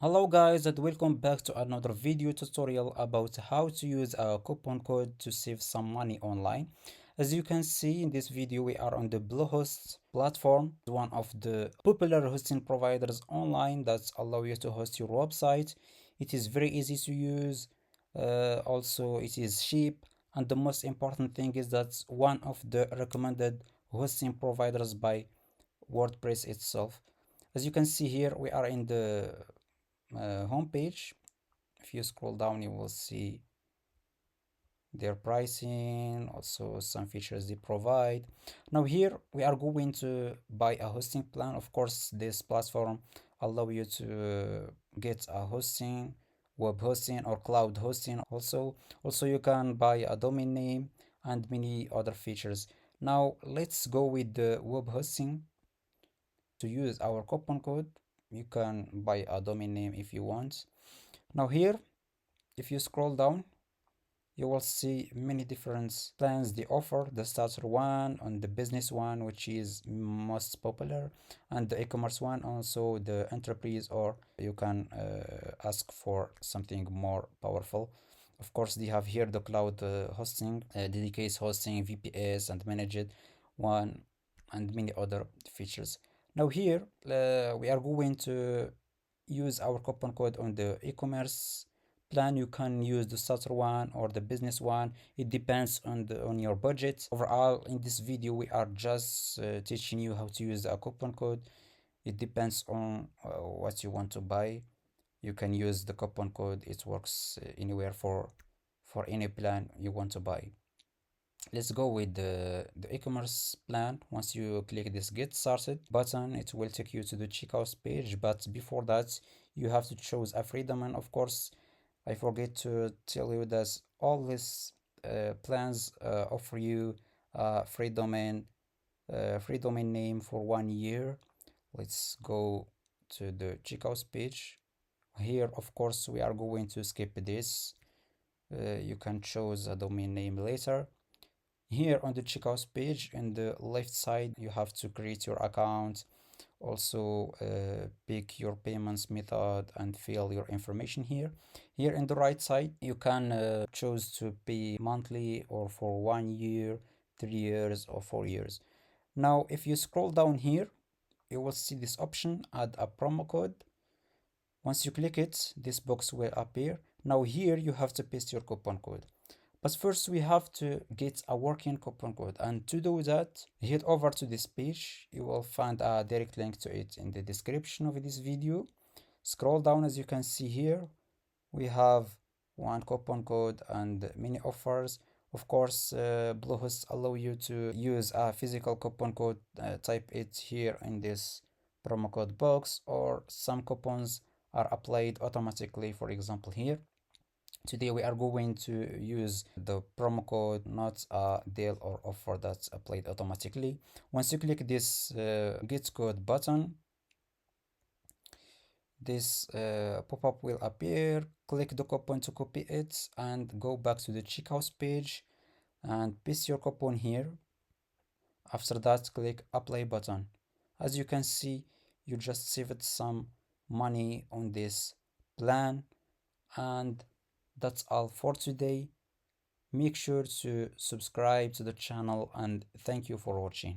Hello guys and welcome back to another video tutorial about how to use a coupon code to save some money online. As you can see in this video, we are on the Bluehost platform, one of the popular hosting providers online that allow you to host your website. It is very easy to use. Also, it is cheap, and the most important thing is that one of the recommended hosting providers by WordPress itself. As you can see here, we are in the home page. If you scroll down, you will see their pricing, also some features they provide. Now here we are going to buy a hosting plan. Of course, this platform allow you to get a hosting, web hosting or cloud hosting. Also you can buy a domain name and many other features. Now let's go with the web hosting. To use our coupon code, you can buy a domain name if you want. Now here, if you scroll down, you will see many different plans they offer. The starter one and the business one, which is most popular, and the e-commerce one, also the enterprise, or you can ask for something more powerful. Of course, they have here the cloud hosting, dedicated hosting, VPS, and managed one, and many other features. Now here, we are going to use our coupon code on the e-commerce plan. You can use the starter one or the business one. It depends on your budget. Overall, in this video we are just teaching you how to use a coupon code. It depends on what you want to buy. You can use the coupon code. It works anywhere for any plan you want to buy. Let's go with the e-commerce plan. Once you click this get started button, it will take you to the checkout page, but before that you have to choose a free domain. Of course, I forget to tell you that all these plans offer you a free domain name for 1 year. Let's go to the checkout page. Here, of course, we are going to skip this. You can choose a domain name later. Here on the checkout page, in the left side, you have to create your account. Also, pick your payments method and fill your information here. Here in the right side, you can choose to pay monthly or for 1 year, 3 years, or 4 years. Now, if you scroll down here, you will see this option, add a promo code. Once you click it, this box will appear. Now here you have to paste your coupon code. But first we have to get a working coupon code, and to do that, head over to this page. You will find a direct link to it in the description of this video. Scroll down. As you can see here, we have one coupon code and many offers. Of course, Bluehost allow you to use a physical coupon code. Type it here in this promo code box, or some coupons are applied automatically. For example, here today we are going to use the promo code, not a deal or offer that's applied automatically. Once you click this get code button, this pop-up will appear. Click the coupon to copy it and go back to the checkout page and paste your coupon here. After that, click apply button. As you can see, you just saved some money on this plan. And that's all for today. Make sure to subscribe to the channel, and thank you for watching.